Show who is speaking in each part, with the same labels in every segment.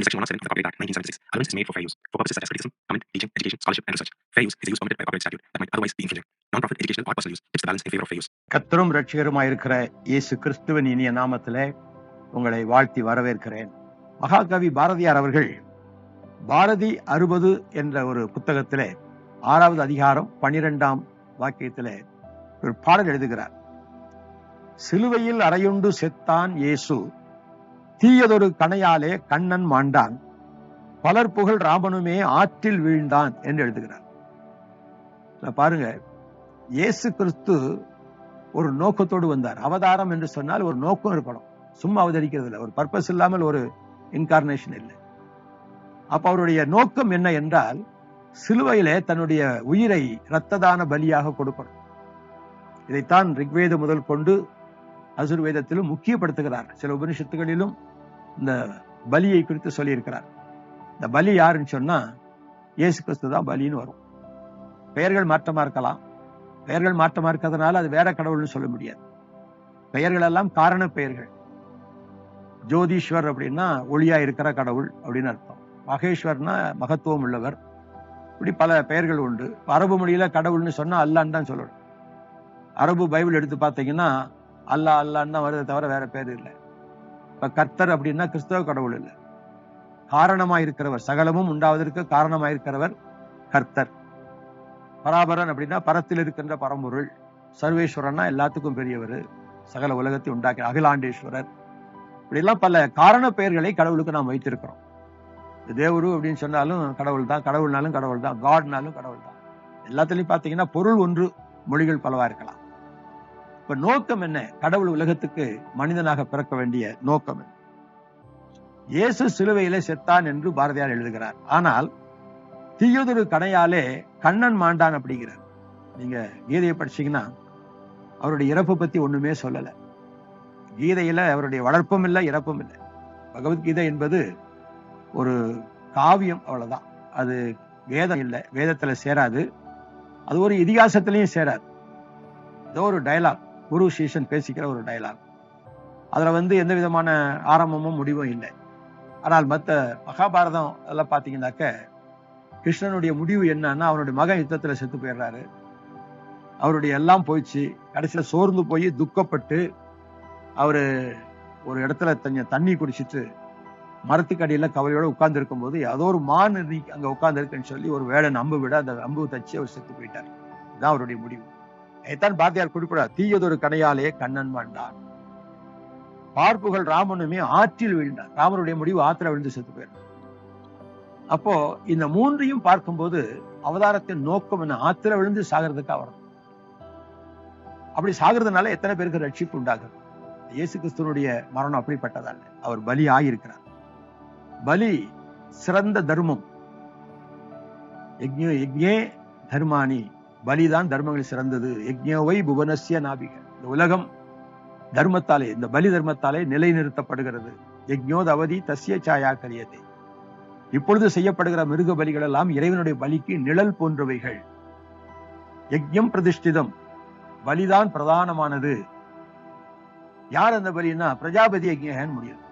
Speaker 1: Under Section 107 of the Copyright Act, 1976, allowance is made for fair use for purposes such as criticism, comment, teaching, education, scholarship, and research. Fair use is a use permitted by copyright statute that might otherwise be infringing. Non-profit, educational, or personal use tips the balance in favor of fair use.
Speaker 2: கர்த்தரும் இரட்சகருமாயிருக்கிற இயேசு கிறிஸ்துவின் இனிய நாமத்திலே உங்களை வாழ்த்தி வரவேற்கிறேன். மகாகவி பாரதியார் அவர்கள் பாரதி 60 என்ற ஒரு புத்தகத்திலே 6வது அதிகாரம் 12ஆம் வாக்கியத்திலே ஒரு பாடல் எழுதுகிறார். சிலுவையில் அறையுண்டு செத்தான் இயேசு, தீயதொரு கணையாலே கண்ணன் மாண்டான், பலர் புகழ் ராமனுமே ஆற்றில் வீழ்ந்தான் என்று எழுதுகிறார். பாருங்க, இயேசு கிறிஸ்து ஒரு நோக்கத்தோடு வந்தார். அவதாரம் என்று சொன்னால் ஒரு நோக்கம் இருக்கணும், சும்மா அவதரிக்கிறது இல்லை, ஒரு பர்பஸ் இல்லாமல் ஒரு இன்கார்னேஷன் இல்லை. அப்ப அவருடைய நோக்கம் என்ன என்றால், சிலுவையிலே தன்னுடைய உயிரை இரத்ததான பலியாக கொடுக்கணும். இதைத்தான் ரிக்வேதம் முதல் கொண்டு அசுர்வேதத்திலும் முக்கியப்படுத்துகிறார். சில உபனிஷத்துகளிலும் இந்த பலியை குறித்து சொல்லியிருக்கிறார். இந்த பலி யாருன்னு சொன்னா இயேசு கிறிஸ்து தான் பலின்னு வரும். பெயர்கள் மாற்றமா இருக்கலாம், பெயர்கள் மாற்றமா இருக்கிறதுனால அது வேற கடவுள்னு சொல்ல முடியாது. பெயர்கள் எல்லாம் காரண பெயர்கள். ஜோதீஸ்வர் அப்படின்னா ஒளியா இருக்கிற கடவுள் அப்படின்னு அர்த்தம். மகேஸ்வர்னா மகத்துவம் உள்ளவர். இப்படி பல பெயர்கள் உண்டு. அரபு மொழியில கடவுள்னு சொன்னா அல்லான்னு தான் சொல்லணும். அரபு பைபிள் எடுத்து பார்த்தீங்கன்னா அல்லா அல்லான்னு தான் வருதை தவிர வேற பேர் இல்லை. இப்ப கர்த்தர் அப்படின்னா கிறிஸ்தவ கடவுள் இல்லை, காரணமாயிருக்கிறவர், சகலமும் உண்டாவதற்கு காரணமாயிருக்கிறவர் கர்த்தர். பராபரன் அப்படின்னா பரத்தில் இருக்கின்ற பரம்பொருள். சர்வேஸ்வரன்னா எல்லாத்துக்கும் பெரியவர், சகல உலகத்தை உண்டாக்கி அகிலாண்டேஸ்வரர். இப்படிலாம் பல காரண பெயர்களை கடவுளுக்கு நாம் வைத்திருக்கிறோம். தேவரு அப்படின்னு சொன்னாலும் கடவுள் தான், கடவுள்னாலும் கடவுள் தான், காட்னாலும் கடவுள் தான். எல்லாத்துலயும் பாத்தீங்கன்னா பொருள் ஒன்று, மொழிகள் பலவா இருக்கலாம். இப்ப நோக்கம் என்ன? கடவுள் உலகத்துக்கு மனிதனாக பிறக்க வேண்டிய நோக்கம் என்ன? இயேசு சிலுவையிலே செத்தான் என்று பாரதியார் எழுதுகிறார். ஆனால் தீயதொரு கணையாலே கண்ணன் மாண்டான் அப்படிங்கிறார். நீங்க கீதையை படிச்சீங்கன்னா அவருடைய இறப்பு பத்தி ஒண்ணுமே சொல்லல. கீதையில அவருடைய வளர்ப்பும் இல்லை, இறப்பும் இல்லை. பகவத்கீதை என்பது ஒரு காவியம், அவ்வளவுதான். அது வேதம் இல்லை, வேதத்துல சேராது. அது ஒரு இதிகாசத்திலையும் சேராது. ஏதோ ஒரு டயலாக், குரு சீஷன் பேசிக்கிற ஒரு டயலாக். அதுல எந்த விதமான ஆரம்பமும் முடிவும் இல்லை. ஆனால் மற்ற மகாபாரதம் எல்லாம் பாத்தீங்கன்னாக்க கிருஷ்ணனுடைய முடிவு என்னன்னா, அவனுடைய மகன் யுத்தத்துல செத்து போயிடுறாரு. அவருடைய எல்லாம் போயிடுச்சு. கடைசியில சோர்ந்து போய் துக்கப்பட்டு அவரு ஒரு இடத்துல தண்ணி குடிச்சிட்டு மரத்துக்கடியில கவலையோட உட்கார்ந்து இருக்கும் போது ஏதோ ஒரு மான் அங்க உட்கார்ந்து இருக்குன்னு சொல்லி ஒரு வேடன் அம்பு விட அந்த அம்பு தச்சு அவர் செத்து போயிட்டார். இதுதான் அவருடைய முடிவு. இதைத்தான் பாரதியார் குறிப்பிடார். தீயதொரு கணையாலே கண்ணன் மாண்டான், பார்ப்புகள் ராமனுமே ஆற்றில் வீழ்ந்தான். ராமனுடைய முடிவு ஆற்றில விழுந்து செத்து போயிடும். அப்போ இந்த மூன்றையும் பார்க்கும்போது அவதாரத்தின் நோக்கம் என்ன? ஆற்றில விழுந்து சாகிறதுக்காக வரணும். அப்படி சாகிறதுனால எத்தனை பேருக்கு ரட்சிப்பு உண்டாகும்? இயேசு கிறிஸ்துவனுடைய மரணம் அப்படிப்பட்டதல்ல. அவர் பலி ஆகியிருக்கிறார். பலி சிறந்த தர்மம். யஜ்ஞே தர்மானி, பலிதான் தர்மங்கள் சிறந்தது. யஜ்ஞோவை புவனஸ்ய நாபிக, இந்த உலகம் தர்மத்தாலே, இந்த பலி தர்மத்தாலே நிலைநிறுத்தப்படுகிறது. யஜ்ஞோத் அவதி தஸ்ய சாயா கரியதே. இப்பொழுது செய்யப்படுகிற மிருக பலிகள் எல்லாம் இறைவனுடைய பலிக்கு நிழல் போன்றவைகள். யஜ்ஞம் பிரதிஷ்டிதம், பலிதான் பிரதானமானது. யார் அந்த பலின்னா? பிரஜாபதி யஜ்ஞன்னு முடியும்.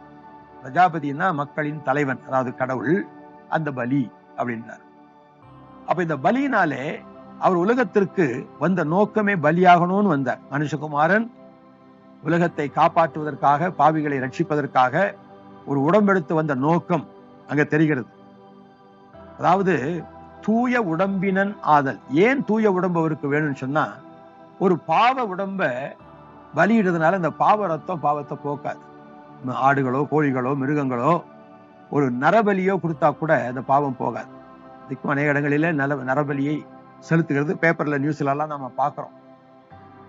Speaker 2: பிரஜாபதினா மக்களின் தலைவன், அதாவது கடவுள். அந்த பலி அப்படின்றார். அப்ப இந்த பலியினாலே அவர் உலகத்திற்கு வந்த நோக்கமே பலியாகணும்னு வந்தார். மனுஷகுமாரன் உலகத்தை காப்பாற்றுவதற்காக, பாவிகளை ரட்சிப்பதற்காக ஒரு உடம்பெடுத்து வந்த நோக்கம் அங்க தெரிகிறது. அதாவது தூய உடம்பினன் ஆதல். ஏன் தூய உடம்பு அவருக்கு வேணும்னு சொன்னா, ஒரு பாவ உடம்ப பலியிடுறதுனால இந்த பாவ ரத்தம் பாவத்தை போக்காது. ஆடுகளோ கோழிகளோ மிருகங்களோ ஒரு நரபலியோ கொடுத்தா கூட அந்த பாவம் போகாது. இதுக்கும் அநேக இடங்களில நரபலியை செலுத்துகிறது. பேப்பர்ல நியூஸ்ல எல்லாம் நாம பாக்குறோம்.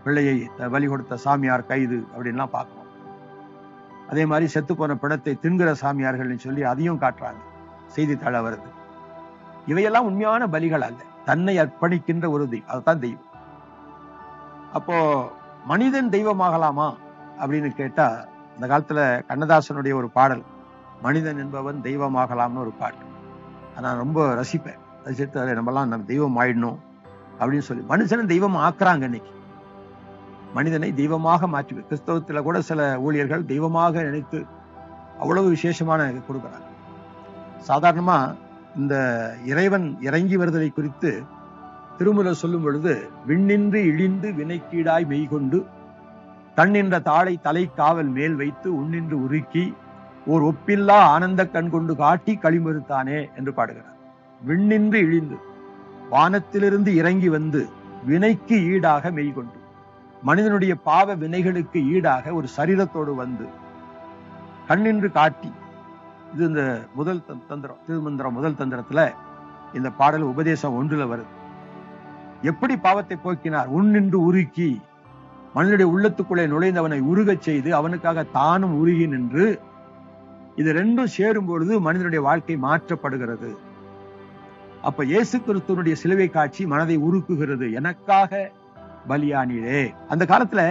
Speaker 2: பிள்ளையை பலி கொடுத்த சாமியார் கைது அப்படின்லாம் பார்க்கிறோம். அதே மாதிரி செத்து போன பிணத்தை தின்கிற சாமியார்கள் சொல்லி அதையும் காட்டுறாங்க, செய்தித்தாள வருது. இவையெல்லாம் உண்மையான பலிகள் அல்ல, தன்னை அர்ப்பணிக்கின்ற ஒரு தெய்வம். அதுதான் தெய்வம். அப்போ மனிதன் தெய்வமாகலாமா அப்படின்னு கேட்டா, அந்த காலத்துல கண்ணதாசனுடைய ஒரு பாடல், மனிதன் என்பவன் தெய்வமாகலாம்னு ஒரு பாட்டு. நான் ரொம்ப ரசிப்பேன். ரசித்து நம்மலாம் நம்ம தெய்வம் ஆயிடணும் அப்படின்னு சொல்லி மனுஷனை தெய்வம் ஆக்குறாங்க. இன்னைக்கு மனிதனை தெய்வமாக மாற்றி, கிறிஸ்தவத்துல கூட சில ஊழியர்கள் தெய்வமாக நினைத்து அவ்வளவு விசேஷமான கொடுக்குறாங்க. சாதாரணமா இந்த இறைவன் இறங்கி வருதலை குறித்து திருமூலர் சொல்லும் பொழுது, விண்ணின்று இழிந்து வினைக்கீடாய் மெய்கொண்டு தன்னின்ற தாளை தலை காவல் மேல் வைத்து உன்னின்று உருக்கி ஓர் ஒப்பில்லா ஆனந்த கண் கொண்டு காட்டி களிமறுத்தானே என்று பாடுகிறார். விண்ணின்று இழிந்து, வானத்திலிருந்து இறங்கி வந்து வினைக்கு ஈடாக மெய்கொண்டு, மனிதனுடைய பாவ வினைகளுக்கு ஈடாக ஒரு சரீரத்தோடு வந்து கண்ணின்று காட்டி. இது இந்த முதல் தந்திரம், திருமந்திரம் முதல் தந்திரத்துல இந்த பாடல் உபதேசம் 1 வருது. எப்படி பாவத்தை போக்கினார்? உன்னின்று உருக்கி, மனிதனுடைய உள்ளத்துக்குள்ளே நுழைந்தவனை உருகச் செய்து அவனுக்காக தானும் உருகி நின்று. இது ரெண்டும் சேரும் பொழுது மனிதனுடைய வாழ்க்கை மாற்றப்படுகிறது. அப்ப இயேசு கிறிஸ்துவனுடைய சிலுவை காட்சி மனதை உருக்குகிறது. எனக்காக பலியானீரே. அந்த காலத்துல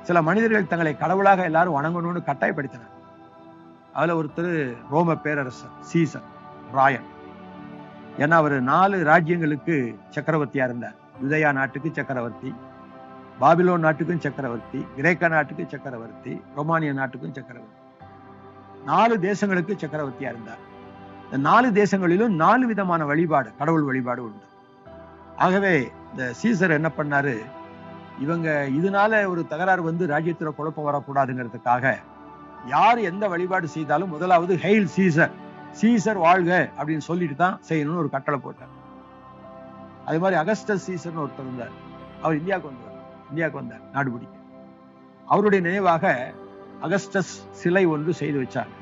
Speaker 2: சில மனிதர்கள் தங்களை கடவுளாக எல்லாரும் வணங்கணும்னு கட்டாயப்படுத்தினார். அதுல ஒருத்தர் ரோம பேரரசர் சீசர் ராயன். ஏன்னா அவர் 4 ராஜ்யங்களுக்கு சக்கரவர்த்தியா இருந்தார். யுதயா நாட்டுக்கு சக்கரவர்த்தி, பாபிலோன் நாட்டுக்கும் சக்கரவர்த்தி, கிரேக்க நாட்டுக்கு சக்கரவர்த்தி, ரொமானிய நாட்டுக்கும் சக்கரவர்த்தி. 4 தேசங்களுக்கு சக்கரவர்த்தியா இருந்தார். இந்த 4 தேசங்களிலும் 4 விதமான வழிபாடு, கடவுள் வழிபாடு உண்டு. ஆகவே இந்த சீசர் என்ன பண்ணாரு, இவங்க இதனால ஒரு தகராறு வந்து ராஜ்யத்துல குழப்பம் வரக்கூடாதுங்கிறதுக்காக யார் எந்த வழிபாடு செய்தாலும் முதலாவது ஹெயில் சீசர், சீசர் வாழ்க அப்படின்னு சொல்லிட்டு தான் செய்யணும்னு ஒரு கட்டளை போட்டார். அதே மாதிரி அகஸ்டஸ் சீசர்னு ஒருத்தர் இருந்தார். அவர் இந்தியாவுக்கு வந்தார் நாடு பிடிக்க. அவருடைய நினைவாக அகஸ்டஸ் சிலை ஒன்று செய்து வச்சாங்க.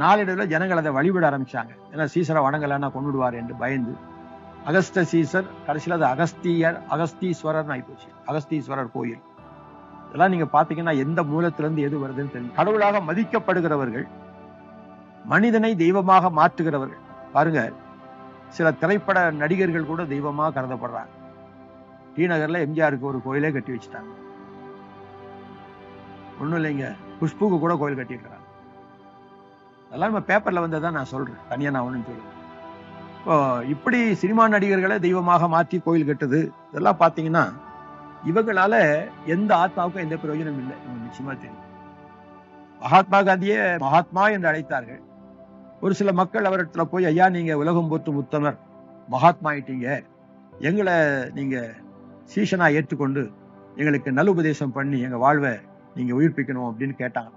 Speaker 2: நாளடைவில் ஜனங்கள் அதை வழிபட ஆரம்பிச்சாங்க. ஏன்னா சீசரை வணங்கலன்னா கொண்டுடுவார் என்று பயந்து அகஸ்ட சீசர் கடைசியில் அது அகஸ்தீஸ்வரர் ஆயிப்போச்சு. அகஸ்தீஸ்வரர் கோயில். இதெல்லாம் நீங்க பாத்தீங்கன்னா எந்த மூலத்திலிருந்து எது வருதுன்னு தெரியும். கடவுளாக மதிக்கப்படுகிறவர்கள், மனிதனை தெய்வமாக மாற்றுகிறவர்கள். பாருங்க, சில திரைப்பட நடிகர்கள் கூட தெய்வமாக கருதப்படுறாங்க. டி நகர்ல எம்ஜிஆருக்கு ஒரு கோயிலே கட்டி வச்சுட்டாங்க. ஒண்ணும் இல்லைங்க, குஷ்புக்கு கூட கோயில் கட்டியிருக்கிறாங்க. அதெல்லாம் நம்ம பேப்பர்ல வந்ததான் நான் சொல்றேன், தனியா நான் ஒண்ணும் சொல்றேன். இப்போ இப்படி சினிமா நடிகர்களை தெய்வமாக மாற்றி கோயில் கட்டுது. இதெல்லாம் பாத்தீங்கன்னா இவங்களால எந்த ஆத்மாவுக்கும் எந்த பிரயோஜனம் இல்லை, நிச்சயமா தெரியும். மகாத்மா காந்தியே மகாத்மா என்று அழைத்தார்கள். ஒரு சில மக்கள் அவரிடத்துல போய், ஐயா நீங்க உலகம் போற்றும் உத்தமர், மகாத்மா ஆயிட்டீங்க, எங்களை நீங்க சீஷனா ஏற்றுக்கொண்டு எங்களுக்கு நல்ல உபதேசம் பண்ணி எங்க வாழ்வை நீங்க உயிர்ப்பிக்கணும் அப்படின்னு கேட்டாங்க.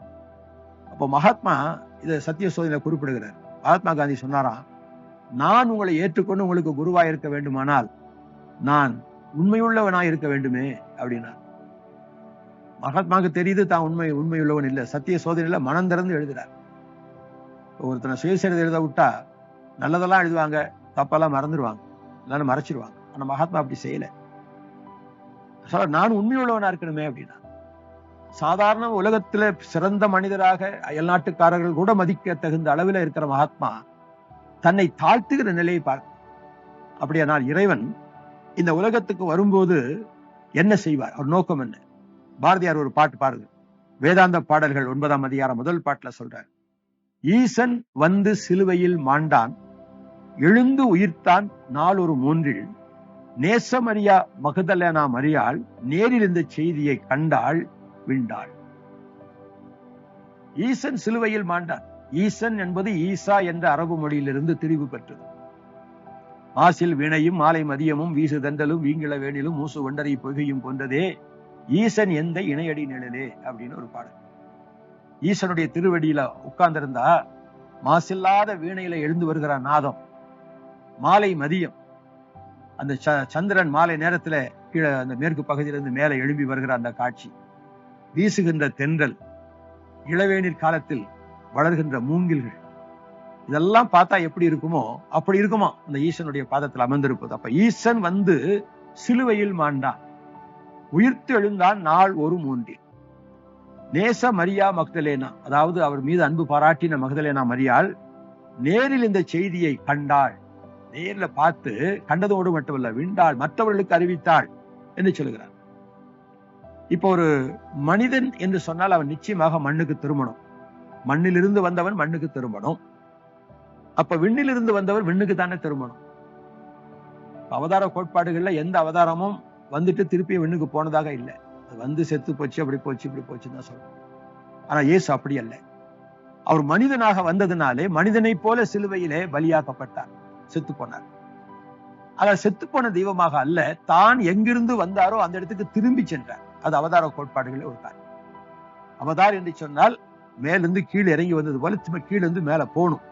Speaker 2: அப்போ மகாத்மா இதை சத்திய சோதனையில குறிப்பிடுகிறார். மகாத்மா காந்தி சொன்னாராம், நான் உங்களை ஏற்றுக்கொண்டு உங்களுக்கு குருவாய் இருக்க வேண்டுமானால் நான் உண்மையுள்ளவனாய் இருக்க வேண்டுமே அப்படின்னா. மகாத்மாவுக்கு தெரியுது தான் உண்மையுள்ளவன் இல்லை. சத்திய சோதனையில மனம் திறந்து எழுதுறார். ஒருத்தனை சுயசரிதை எழுத விட்டா நல்லதெல்லாம் எழுதுவாங்க, தப்பெல்லாம் மறந்துடுவாங்க, இல்லைன்னு மறைச்சிருவாங்க. ஆனா மகாத்மா அப்படி செய்யல. நான் உண்மையுள்ளவனா இருக்கணுமே அப்படின்னா. சாதாரண உலகத்துல சிறந்த மனிதராக அயல்நாட்டுக்காரர்கள் கூட மதிக்க தகுந்த அளவில் இருக்கிற மகாத்மா தன்னை தாழ்த்துகிற நிலையை பார்க்க. அப்படியானால் இறைவன் இந்த உலகத்துக்கு வரும்போது என்ன செய்வார், அவர் நோக்கம் என்ன? பாரதியார் ஒரு பாட்டு பாருங்க, வேதாந்த பாடல்கள் 9ஆம் அதிகாரம் முதல் பாட்டுல சொல்றார், ஈசன் வந்து சிலுவையில் மாண்டான், எழுந்து உயிர்த்தான் நாளொரு 3 நேசமரியா மகதலேனா மரியாள், நேரில் இந்த செய்தியை கண்டாள் விண்டாள். ஈசன் சிலுவையில் மாண்டான். ஈசன் என்பது ஈசா என்ற அரபு மொழியிலிருந்து திரிவு பெற்றது. மாசில் வினையும் மாலை மதியமும் வீசு தண்டலும் வீங்கில வேணிலும் மூசு வண்டரை பொய்கையும் போன்றதே ஈசன் எந்த இணையடி நிழலே அப்படின்னு ஒரு பாடல். ஈசனுடைய திருவடியில உட்கார்ந்திருந்தா மாசில்லாத வீணையில எழுந்து வருகிற நாதம், மாலை மதியம் அந்த சந்திரன் மாலை நேரத்துல கீழே அந்த மேற்கு பகுதியிலிருந்து மேலே எழும்பி வருகிற அந்த காட்சி, வீசுகின்ற தென்றல், இளவேநீர் காலத்தில் வளர்கின்ற மூங்கில்கள், இதெல்லாம் பார்த்தா எப்படி இருக்குமோ அப்படி இருக்குமா அந்த ஈசனுடைய பாதத்தில் அமர்ந்திருப்பது. அப்ப ஈசன் வந்து சிலுவையில் மாண்டான், உயிர்த்து எழுந்தான் நாள் ஒரு 3 நேச மரியா மகதலேனா, அதாவது அவர் மீது அன்பு பாராட்டின மகதலேனா மரியாள் நேரில் இந்த செய்தியை கண்டாள். நேர்ல பார்த்து கண்டதோடு மட்டுமல்ல, விண்டாள், மற்றவர்களுக்கு அறிவித்தாள் என்று சொல்கிறார். இப்ப ஒரு மனிதன் என்று சொன்னால் அவன் நிச்சயமாக மண்ணுக்கு திரும்பணும். மண்ணிலிருந்து வந்தவன் மண்ணுக்கு திரும்பணும். அப்ப விண்ணிலிருந்து வந்தவர் விண்ணுக்கு தானே திரும்பணும். அவதார கோட்பாடுகள்ல எந்த அவதாரமும் வந்துட்டு திருப்பி விண்ணுக்கு போனதாக இல்லை. வந்து செத்து போச்சு, அப்படி போச்சு, இப்படி போச்சுன்னு தான் சொல்றோம். ஆனா இயேசு அப்படி அல்ல. அவர் மனிதனாக வந்ததுனாலே மனிதனை போல சிலுவையிலே பலியாக்கப்பட்டார், செத்து போனார். ஆனால் செத்து போன தெய்வமாக அல்ல, தான் எங்கிருந்து வந்தாரோ அந்த இடத்துக்கு திரும்பி சென்றார். அது அவதார கோட்பாடுகளே ஒரு காரியம். அவதார் என்று சொன்னால் மேலிருந்து கீழே இறங்கி வந்தது போல சும்மா கீழே இருந்து மேல போகணும்,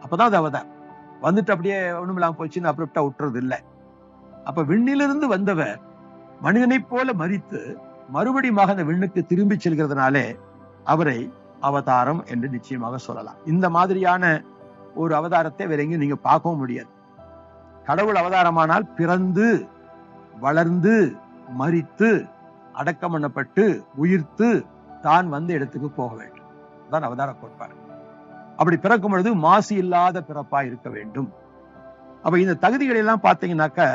Speaker 2: அப்பதான் அது அவதார். வந்துட்டு அப்படியே ஒண்ணும் இல்லாம போச்சுன்னு அப்புறம் விட்டுறது இல்லை. அப்ப விண்ணிலிருந்து வந்தவர் மனிதனை போல மரித்து மறுபடியும் அந்த விண்ணுக்கு திரும்பி செல்கிறதுனாலே அவரை அவதாரம் என்று நிச்சயமாக சொல்லலாம். இந்த மாதிரியான ஒரு அவதாரத்தை வேற எங்கேயும் நீங்க பார்க்கவும் முடியாது. கடவுள் அவதாரமானால் பிறந்து வளர்ந்து மரித்து அடக்கம் பண்ணப்பட்டு உயிர்த்து தான் வந்த இடத்துக்கு போக வேண்டும், தான் அவதார கோட்பாடு. அப்படி பிறக்கும் பொழுது மாசு இல்லாத பிறப்பா இருக்க வேண்டும். அப்ப இந்த தகுதிகள் எல்லாம் பார்த்தீங்கன்னாக்க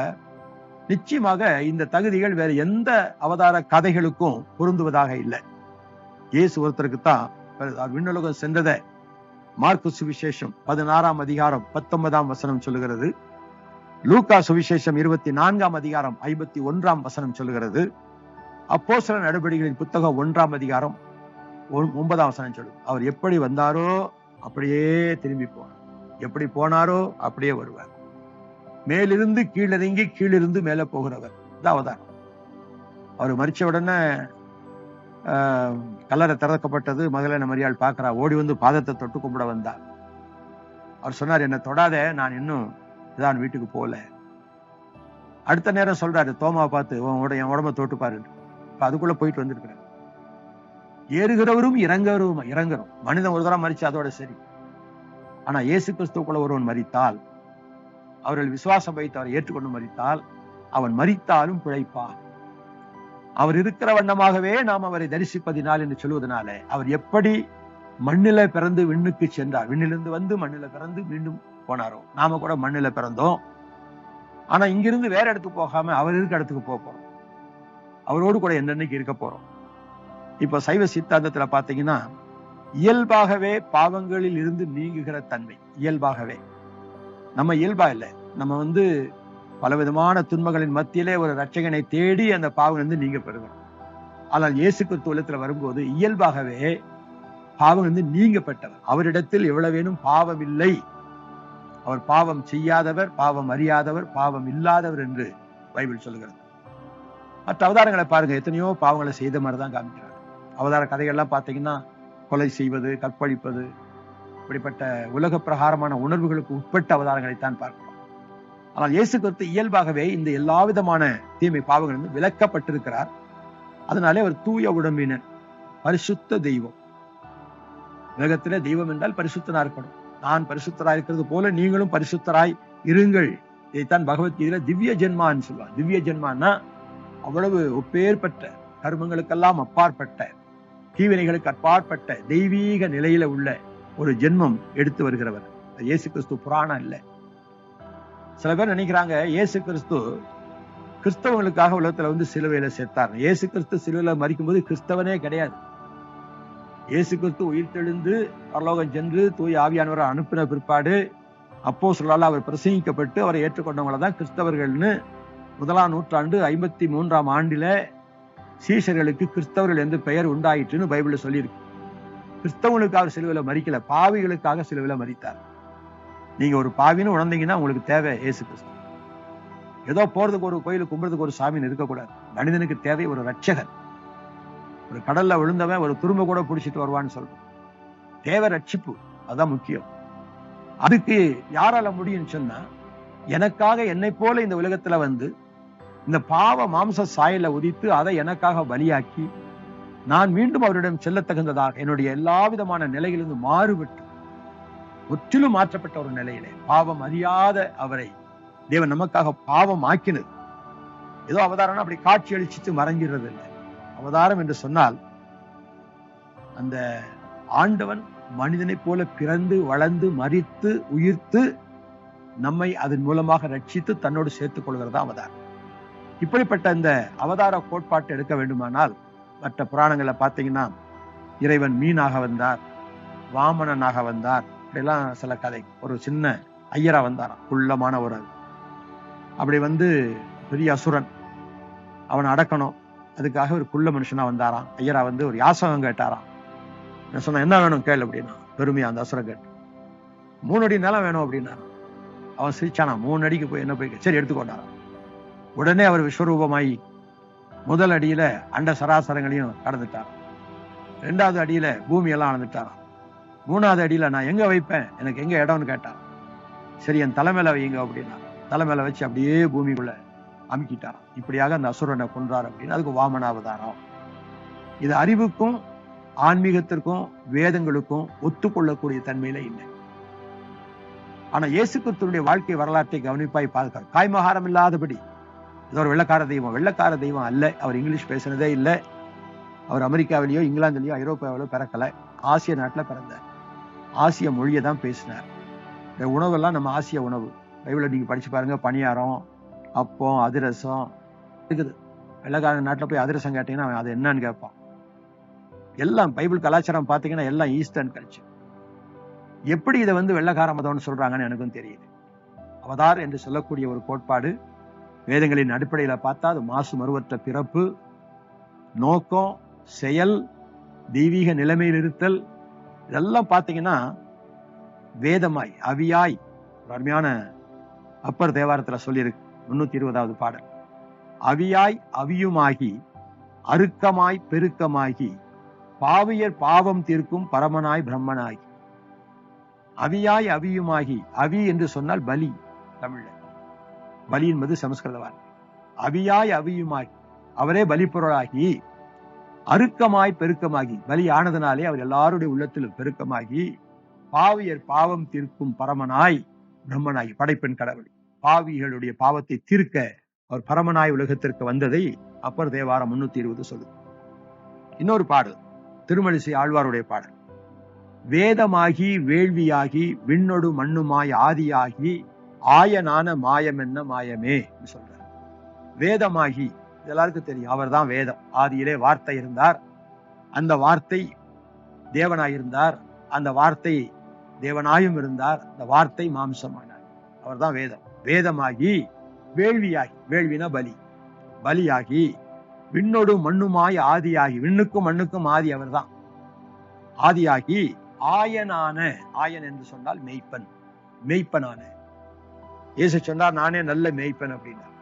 Speaker 2: நிச்சயமாக இந்த தகுதிகள் வேற எந்த அவதார கதைகளுக்கும் பொருந்துவதாக இல்லை. இயேசு ஒருத்தருக்கு தான் விண்ணுலகம் சென்றதை மார்க்கு சுவிசேஷம் 16ஆம் அதிகாரம் 19ஆம் வசனம் சொல்லுகிறது. லூக்கா சுவிசேஷம் 24ஆம் அதிகாரம் 51ஆம் வசனம் சொல்லுகிறது. அப்போஸ்தலர் நடவடிக்கைகளின் புத்தகம் 1ஆம் அதிகாரம் 9ஆம் வசனம் சொல்லுது. அவர் எப்படி வந்தாரோ அப்படியே திரும்பி போனார், எப்படி போனாரோ அப்படியே வருவார். மேலிருந்து கீழிறங்கி கீழிருந்து மேல போகிறவர் தான் அவதாரம். அவர் மரிச்ச உடனே கல்லறை திறக்கப்பட்டது. மகதலேன மரியாள் பார்க்கிறா, ஓடி வந்து பாதத்தை தொட்டு கும்பிட வந்தார். அவர் சொன்னார், என்னை தொடாத, நான் இன்னும் இதான் வீட்டுக்கு போகல. அடுத்த நேரம் சொல்றாரு தோமாவை பார்த்து, என் உடம்ப தொட்டு பாரு. அதுக்குள்ள போயிட்டு வந்திருக்கிறார். ஏறுகிறவரும் இறங்குறோம். மனிதன் ஒரு தடவை மரிச்சு அதோட சரி. ஆனா இயேசு கிறிஸ்துக்குள்ள ஒருவன் மரித்தால், அவர்கள் விசுவாசம் வைத்து அவரை ஏற்றுக்கொண்டு மரித்தால், அவன் மரித்தாலும் பிழைப்பான். அவர் இருக்கிற வண்ணமாகவே நாம் அவரை தரிசிப்பதினால் என்று சொல்வதனால அவர் எப்படி மண்ணில பிறந்து விண்ணுக்கு சென்றார், விண்ணிலிருந்து வந்து மண்ணில பிறந்து மீண்டும் போனாரோ, நாம கூட மண்ணில பிறந்தோம். ஆனா இங்கிருந்து வேற இடத்துக்கு போகாம அவர் இருக்க இடத்துக்கு போறோம், அவரோடு கூட என்னன்னைக்கு இருக்க போறோம். இப்ப சைவ சித்தாந்தத்துல பாத்தீங்கன்னா இயல்பாகவே பாவங்களில் இருந்து நீங்குகிற தன்மை, இயல்பாகவே. நம்ம இயல்பா இல்லை, நம்ம பலவிதமான துன்பங்களின் மத்தியிலே ஒரு ரட்சகனை தேடி அந்த பாவம் நீங்க பெறுகிறோம். ஆனால் இயேசு கிறிஸ்துவத்துல வரும்போது இயல்பாகவே பாவம் நீங்கப்பட்டவர். அவரிடத்தில் எவ்வளவேனும் பாவம் இல்லை. அவர் பாவம் செய்யாதவர், பாவம் அறியாதவர், பாவம் இல்லாதவர் என்று பைபிள் சொல்லுகிறது. மற்ற அவதாரங்களை பாருங்க, எத்தனையோ பாவங்களை செய்த மாதிரிதான் காமிக்கிறாங்க. அவதார கதைகள்லாம் பார்த்தீங்கன்னா கொலை செய்வது, கற்பழிப்பது, இப்படிப்பட்ட உலக பிரகாரமான உணர்வுகளுக்கு உட்பட்ட அவதாரங்களைத்தான் பார்க்கிறோம். ஆனால் இயேசு கிறிஸ்து இயல்பாகவே இந்த எல்லா விதமான தீமை பாவங்கள் விலக்கப்பட்டிருக்கிறார். அதனாலே அவர் தூய உடம்பினர், பரிசுத்த தெய்வம். உலகத்திலே தெய்வம் என்றால் பரிசுத்தனா இருக்கணும். நான் பரிசுத்தராய் இருக்கிறது போல நீங்களும் பரிசுத்தராய் இருங்கள். இதைத்தான் பகவத்கீதையில திவ்ய ஜென்மான்னு சொல்லுவாங்க. திவ்ய ஜென்மான்னா அவ்வளவு ஒப்பேற்பட்ட, கர்மங்களுக்கெல்லாம் அப்பாற்பட்ட, தீவினைகளுக்கு அப்பாற்பட்ட தெய்வீக நிலையில உள்ள ஒரு ஜென்மம் எடுத்து வருகிறவர் இயேசு கிறிஸ்து. புராணம் இல்லை. சில பேர் நினைக்கிறாங்க இயேசு கிறிஸ்து கிறிஸ்தவங்களுக்காக உலகத்துல சிலுவையில சேர்த்தார். இயேசு கிறிஸ்து சிலுவையில மரிக்கும் போது கிறிஸ்தவனே கிடையாது. இயேசு கிறிஸ்து உயிர்த்தெழுந்து பரலோகம் சென்று தூய ஆவியானவரை அனுப்பின பிற்பாடு அப்போஸ்தலரால் அவர் பிரசங்கிக்கப்பட்டு அவரை ஏற்றுக்கொண்டவங்களை தான் கிறிஸ்தவர்கள்னு 1ஆம் நூற்றாண்டு 53ஆம் ஆண்டில சீஷர்களுக்கு கிறிஸ்தவர்கள் என்று பெயர் உண்டாயிற்றுன்னு பைபிள்ல சொல்லியிருக்கு. கிறிஸ்தவங்களுக்காக சிலுவையில மரிக்கல, பாவிகளுக்காக சிலுவையில மரித்தார். நீங்க ஒரு பாவின்னு உணர்ந்தீங்கன்னா உங்களுக்கு தேவை இயேசு கிறிஸ்து. ஏதோ போறதுக்கு ஒரு கோயிலுக்கு கும்பிடுறதுக்கு ஒரு சாமின்னு இருக்கக்கூடாது. மனிதனுக்கு தேவை ஒரு ரட்சகன். ஒரு கடல்ல விழுந்தவன் ஒரு துரும்ப கூட பிடிச்சிட்டு வருவான்னு சொல்றோம். தேவை ரட்சிப்பு, அதுதான் முக்கியம். அதுக்கு யாரால முடியும்னு சொன்னா, எனக்காக என்னை போல இந்த உலகத்துல இந்த பாவ மாம்ச சாயல உதித்து அதை எனக்காக பலியாக்கி நான் மீண்டும் அவரிடம் செல்ல தகுந்ததாக என்னுடைய எல்லா விதமான நிலையிலிருந்து மாறுபட்டு முற்றிலும் மாற்றப்பட்ட ஒரு நிலையிலே பாவம் அறியாத அவரை தேவன் நமக்காக பாவம் ஆக்கினது. ஏதோ அவதாரம் அப்படி காட்சி அளிச்சுட்டு மறைஞ்சிடுறது இல்லை. அவதாரம் என்று சொன்னால் அந்த ஆண்டவன் மனிதனை போல பிறந்து வளர்ந்து மரித்து உயிர்த்து நம்மை அதன் மூலமாக ரட்சித்து தன்னோடு சேர்த்துக் கொள்கிறதா அவதாரம். இப்படிப்பட்ட இந்த அவதார கோட்பாட்டை எடுக்க வேண்டுமானால் மற்ற புராணங்களை பார்த்தீங்கன்னா இறைவன் மீனாக வந்தார், வாமனனாக வந்தார், இப்படிலாம் சில கதை. ஒரு சின்ன ஐயரா வந்தாராம், குள்ளமான ஒரு, அப்படி பெரிய அசுரன், அவனை அடக்கணும், அதுக்காக ஒரு குள்ள மனுஷனா வந்தாராம். ஐயரா ஒரு யாசகம் கேட்டாராம். நான் சொன்னேன், என்ன வேணும் கேள் அப்படின்னா. பெருமையா அந்த அசுரம் கேட்டு, 3 அடி நிலம் வேணும் அப்படின்னா. அவன் சிரிச்சானா, 3 அடிக்கு போய் என்ன போய் சரி எடுத்துக்கொண்டான். உடனே அவர் விஸ்வரூபமாயி முதல் அடியில அண்ட சராசரங்களையும் கடந்துட்டார். 2வது அடியில பூமி எல்லாம் அளந்துட்டார். 3வது அடியில நான் எங்க வைப்பேன், எனக்கு எங்க இடம்னு கேட்டான். சரி என் தலைமையில வைங்க அப்படின்னா. தலைமையில வச்சு அப்படியே பூமிக்குள்ள அமுக்கிட்டாராம். இப்படியாக அந்த அசுரனை கொன்றார் அப்படின்னு. அதுக்கு வாமனாவதாரம். இது அறிவுக்கும் ஆன்மீகத்திற்கும் வேதங்களுக்கும் ஒத்துக்கொள்ளக்கூடிய தன்மையில இல்லை. ஆனா இயேசு கிறிஸ்துவினுடைய வாழ்க்கை வரலாற்றை கவனிப்பாய் பார்க்கிறார். காய்மகாரம் இல்லாதபடி இது ஒரு வெள்ளக்கார தெய்வம். வெள்ளக்கார தெய்வம் அல்ல. அவர் இங்கிலீஷ் பேசுனதே இல்லை. அவர் அமெரிக்காவிலேயோ இங்கிலாந்துலயோ ஐரோப்பாவிலோ பிறக்கல. ஆசிய நாட்டுல பிறந்தார். ஆசிய மொழியை தான் பேசினார். இந்த உணவெல்லாம் நம்ம ஆசிய உணவு. பைபிளை நீங்க படிச்சு பாருங்க. பணியாரம், அப்பம், அதிரசம் இருக்குது. வெள்ளக்கார நாட்டுல போய் அதிரசம் கேட்டீங்கன்னா அவன் அது என்னன்னு கேட்பான். எல்லாம் பைபிள் கலாச்சாரம் பாத்தீங்கன்னா எல்லாம் ஈஸ்டர்ன் கல்ச்சர். எப்படி இதை வெள்ளக்கார மதம்னு சொல்றாங்கன்னு எனக்கும் தெரியுது. அவதார் என்று சொல்லக்கூடிய ஒரு கோட்பாடு வேதங்களின் அடிப்படையில பார்த்தா அது மாசு மறுவற்ற பிறப்பு, நோக்கம், செயல், தெய்வீக நிலைமையில் இருத்தல், இதெல்லாம் பாத்தீங்கன்னா வேதமாய் அவியாய் ஒரு அருமையான அப்பர் தேவாரத்துல சொல்லியிருக்கு. 320வது பாடல். அவியாய் அவியுமாகி அருக்கமாய் பெருக்கமாகி பாவியர் பாவம் தீர்க்கும் பரமனாய் பிரம்மனாகி. அவியாய் அவியுமாகி. அவி என்று சொன்னால் பலி. தமிழ்ல பலி என்பது சமஸ்கிருத வார்த்தை. அவியாய் அவியுமாகி அவரே பலிப்பொருளாகி, அருக்கமாய் பெருக்கமாகி பலி ஆனதுனாலே அவர் எல்லாருடைய உள்ளத்திலும் பெருக்கமாகி, பாவியர் பாவம் தீர்க்கும் பரமனாய் பிரம்மனாய் படைப்பின் கடவுள். பாவிகளுடைய பாவத்தை தீர்க்க அவர் பரமனாய் உலகத்திற்கு வந்ததை அப்பர் தேவாரம் 320 சொல்லுது. இன்னொரு பாடல் திருமழிசை ஆழ்வாருடைய பாடல். வேதமாகி வேள்வியாகி விண்ணொடு மண்ணுமாய் ஆதியாகி ஆயனான மாயம் என்ன மாயமே சொல்றார். வேதமாகி எல்லாருக்கும் தெரியும். அவர் தான் வேதம். ஆதியிலே வார்த்தை இருந்தார். அந்த வார்த்தை தேவனாயிருந்தார். அந்த வார்த்தை தேவனாயும் இருந்தார். அந்த வார்த்தை மாம்சமானார். அவர் தான் வேதம். வேதமாகி வேள்வியாகி, வேள்வினா பலி, பலியாகி விண்ணொடு மண்ணுமாய் ஆதியாகி, விண்ணுக்கும் மண்ணுக்கும் ஆதி அவர் தான். ஆதியாகி ஆயனான, ஆயன் என்று சொன்னால் மெய்ப்பன், மெய்ப்பனான. இயேசு சொன்னார் நானே நல்ல மெய்ப்பன் அப்படின்னார்.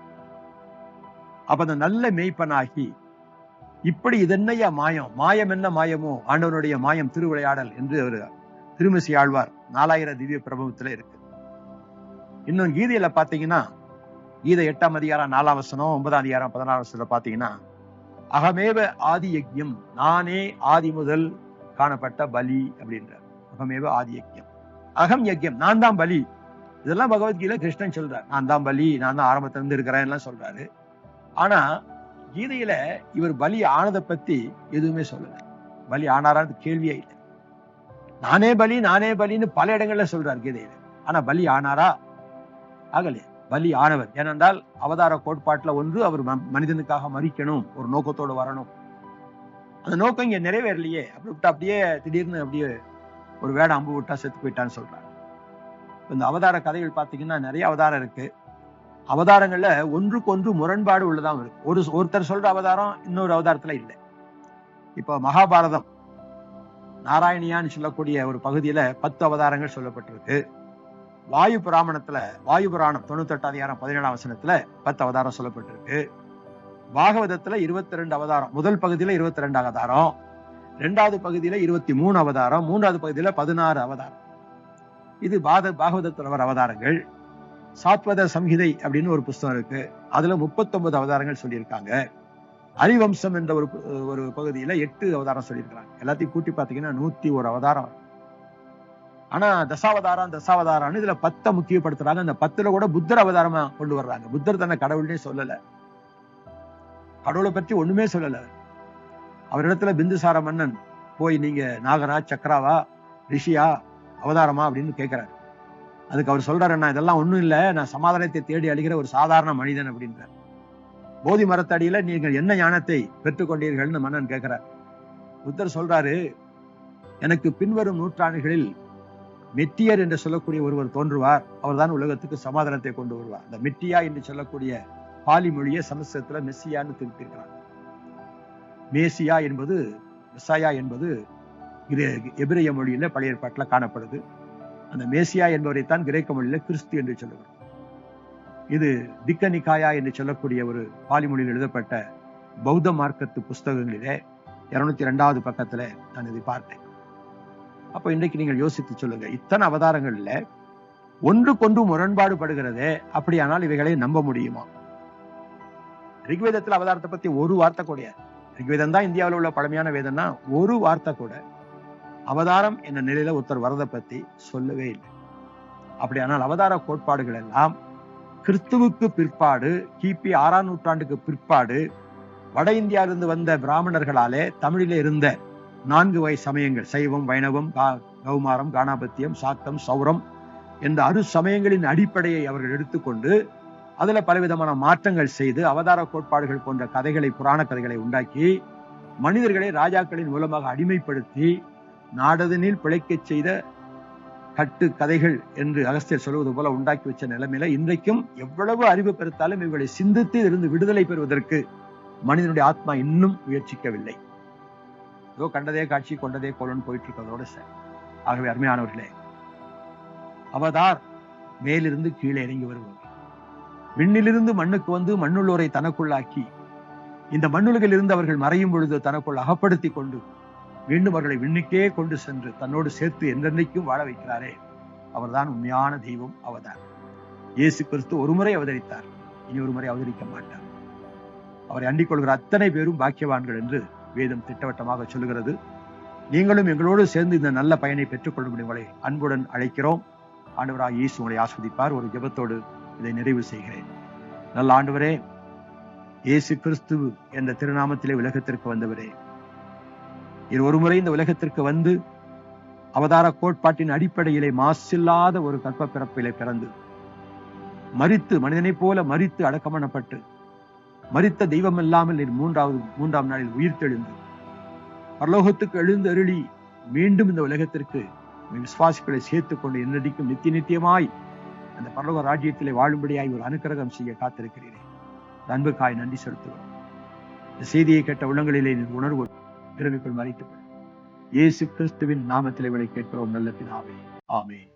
Speaker 2: அப்ப அந்த நல்ல மெய்ப்பனாகி இப்படி இதென்னையா மாயம், மாயம் என்ன மாயமோ ஆண்டவனுடைய மாயம் திருவிளையாடல் என்று ஒரு திருமிசை ஆழ்வார் 4000 திவ்ய பிரபவத்துல இருக்கு. இன்னும் கீதையில பாத்தீங்கன்னா கீதை 8ஆம் அதிகாரம் 4ஆம் வசனம், 9ஆம் அதிகாரம் 16ஆம் வசனத்துல பாத்தீங்கன்னா அகமேவ ஆதி யஜ்யம், நானே ஆதி முதல் காணப்பட்ட பலி அப்படின்றார். அகமேவ ஆதி யஜ்யம், அகம் யஜ்யம், நான் தான் பலி. இதெல்லாம் பகவத்கீதை கிருஷ்ணன் சொல்றார். நான் தான் பலி, நான் தான் ஆரம்பத்துல இருந்து இருக்கிறேன் எல்லாம் சொல்றாரு. ஆனா கீதையில இவர் பலி ஆனதை பத்தி எதுவுமே சொல்லல. பலி ஆனாரான்னு கேள்வியே இல்லை. நானே பலி நானே பலின்னு பல இடங்கள்ல சொல்றார் கீதையில. ஆனா பலி ஆனாரா? ஆகலையே. பலி ஆனவர். ஏனென்றால் அவதார கோட்பாட்டுல ஒன்று அவர் மனிதனுக்காக மறிக்கணும், ஒரு நோக்கத்தோடு வரணும். அந்த நோக்கம் இங்க நிறைவேறலையே. அப்படி விட்டு அப்படியே திடீர்னு அப்படியே ஒரு வேட அம்பு விட்டா செத்து போயிட்டான்னு சொல்றாங்க. இந்த அவதார கதைகள் பாத்தீங்கன்னா நிறைய அவதாரம் இருக்கு. அவதாரங்கள்ல ஒன்றுக்கு ஒன்று முரண்பாடு உள்ளதான் இருக்கு. ஒருத்தர் சொல்ற அவதாரம் இன்னொரு அவதாரத்துல இல்லை. இப்ப மகாபாரதம் நாராயணியான்னு சொல்லக்கூடிய ஒரு பகுதியில 10 அவதாரங்கள் சொல்லப்பட்டிருக்கு. வாயு புராணத்துல, வாயு புராணம் 98 அதிகாரம் 17ஆம் வசனத்துல 10 அவதாரம் சொல்லப்பட்டிருக்கு. பாகவதத்துல 22 அவதாரம். முதல் பகுதியில 22 அவதாரம், 2வது பகுதியில 23 அவதாரம், 3வது பகுதியில 16 அவதாரம். இது பாகவதத்துல வர அவதாரங்கள். சாத்வத சம்ஹிதை அப்படின்னு ஒரு புஸ்தகம் இருக்கு. அதுல 39 அவதாரங்கள் சொல்லியிருக்காங்க. ஹரிவம்சம் என்ற ஒரு பகுதியில 8 அவதாரம் சொல்லியிருக்காங்க. எல்லாத்தையும் கூட்டி பாத்தீங்கன்னா 101 அவதாரம். ஆனா தசாவதாரம் இதுல 10 முக்கியப்படுத்துறாங்க. அந்த 10ல கூட புத்தர் அவதாரமா கொண்டு வர்றாங்க. புத்தர் தன்னை கடவுள்னே சொல்லல, கடவுளை பற்றி ஒண்ணுமே சொல்லல. அவரிடத்துல பிந்துசார மன்னன் போய் நீங்க நாகரா, சக்கராவா, ரிஷியா, அவதாரமா அப்படின்னு கேட்கிறாரு. அதுக்கு அவர் சொல்றாரு, நான் இதெல்லாம் ஒண்ணும் இல்ல, நான் சமாதானத்தை தேடி அழிகிற ஒரு சாதாரண மனிதன் அப்படின்றார். போதி மரத்தடியில நீங்கள் என்ன ஞானத்தை பெற்றுக்கொண்டீர்கள்னு மன்னன் கேட்கிறார். புத்தர் சொல்றாரு, எனக்கு பின்வரும் நூற்றாண்டுகளில் மெட்டியர் என்று சொல்லக்கூடிய ஒருவர் தோன்றுவார். அவர் தான் உலகத்துக்கு சமாதானத்தை கொண்டு வருவார். அந்த மெட்டியா என்று சொல்லக்கூடிய பாலி மொழியை சமஸ்கிருதத்துல மெஸ்ஸியான்னு திருப்பியிருக்கிறார். மேசியா என்பது, மெசாயா என்பது எபிரேய மொழியில பழைய ஏற்பாட்டில் காணப்படுது. அந்த மேசியா என்பவரைத்தான் கிரேக்க மொழியில கிறிஸ்து என்று சொல்லுகிறோம். இது திக்கனிகாயா என்று சொல்லக்கூடிய ஒரு பாலி மொழியில் எழுதப்பட்ட பௌத்த மார்க்கத்து புஸ்தகங்களிலே 202வது பக்கத்துல நான் இதை பார்த்தேன். அப்ப இன்றைக்கு நீங்கள் யோசித்து சொல்லுங்க, இத்தனை அவதாரங்கள்ல ஒன்றுக்கொன்று முரண்பாடு படுகிறதே, அப்படியானால் இவைகளை நம்ப முடியுமா? ரிக்வேதத்தில் அவதாரத்தை பத்தி ஒரு வார்த்தை கூட, ரிக்வேதம் தான் இந்தியாவில் உள்ள பழமையான வேதம்னா, ஒரு வார்த்தை கூட அவதாரம் என்ற நிலையில ஒருத்தர் வரதை பத்தி சொல்லவே இல்லை. அப்படியானால் அவதார கோட்பாடுகள் எல்லாம் கிறிஸ்துவுக்கு பிற்பாடு, கிபி 6ஆம் நூற்றாண்டுக்கு பிற்பாடு வட இந்தியாவிலிருந்து வந்த பிராமணர்களாலே தமிழிலே இருந்த 4 வகை சமயங்கள், சைவம், வைணவம், கௌமாரம், கானாபத்தியம், சாக்தம், சௌரம் என்ற 6 சமயங்களின் அடிப்படையை அவர்கள் எடுத்துக்கொண்டு அதுல பலவிதமான மாற்றங்கள் செய்து அவதார கோட்பாடுகள் போன்ற கதைகளை, புராண கதைகளை உண்டாக்கி மனிதர்களை ராஜாக்களின் மூலமாக அடிமைப்படுத்தி நாடதனில் பிழைக்கச் செய்த கட்டு கதைகள் என்று அகஸ்தியர் சொல்வது போல உண்டாக்கி வச்ச நிலைமையில இன்றைக்கும் எவ்வளவு அறிவு பெருத்தாலும் இவர்களை சிந்தித்து இருந்து விடுதலை பெறுவதற்கு மனிதனுடைய ஆத்மா இன்னும் முயற்சிக்கவில்லை. ஏதோ கண்டதே காட்சி கொண்டதே கோலன் போயிட்டு இருக்கிறதோட சார். ஆகவே அருமையானவர்களே, அவதார் மேலிருந்து கீழே இறங்கி வருவார். விண்ணிலிருந்து மண்ணுக்கு வந்து மண்ணுள்ளோரை தனக்குள்ளாக்கி இந்த மண்ணுலகில் இருந்து அவர்கள் மறையும் பொழுது தனக்குள் அகப்படுத்தி கொண்டு மீண்டும் அவர்களை விண்ணுக்கே கொண்டு சென்று தன்னோடு சேர்த்து என்றென்றைக்கும் வாழ வைக்கிறாரே, அவர்தான் உண்மையான தெய்வம் அவதார். இயேசு கிறிஸ்து ஒரு முறை அவதரித்தார், இனி ஒரு முறை அவதரிக்க மாட்டார். அவரை அண்டிக் கொள்கிற அத்தனை பேரும் பாக்கியவான்கள் என்று வேதம் திட்டவட்டமாக சொல்லுகிறது. நீங்களும் எங்களோடு சேர்ந்து இந்த நல்ல பயனை பெற்றுக் கொள்ளும்படி உங்களை அன்புடன் அழைக்கிறோம். ஆண்டவராக இயேசு உங்களை ஆஸ்வதிப்பார். ஒரு ஜெபத்தோடு இதை நிறைவு செய்கிறேன். நல்ல ஆண்டவரே, இயேசு கிறிஸ்து என்ற திருநாமத்திலே உலகத்திற்கு வந்தவரே, இது ஒரு முறை இந்த உலகத்திற்கு வந்து அவதார கோட்பாட்டின் அடிப்படையிலே மாசில்லாத ஒரு கற்ப பிறப்பிலே பிறந்து மரித்து, மனிதனைப் போல மரித்து அடக்கமணப்பட்டு மரித்த தெய்வம் இல்லாமல் நீர் மூன்றாம் நாளில் உயிர்த்தெழுந்து பரலோகத்துக்கு எழுந்து அருளி மீண்டும் இந்த உலகத்திற்கு விசுவாசிகளை சேர்த்துக் கொண்டு என்னடிக்கும் நித்தியமாய் அந்த பரலோக ராஜ்யத்திலே வாழும்படியாய் ஒரு அனுக்கிரகம் செய்ய காத்திருக்கிறீரே, அன்புக்காய் நன்றி செலுத்துகிறோம். இந்த செய்தியை கேட்ட உள்ளங்களிலே நீர் உணர்வு பிறவிக்குள் மறைத்து இயேசு கிறிஸ்துவின் நாமத்திலே விளை கேட்கிறோம் நல்ல பிதாவே, ஆமென்.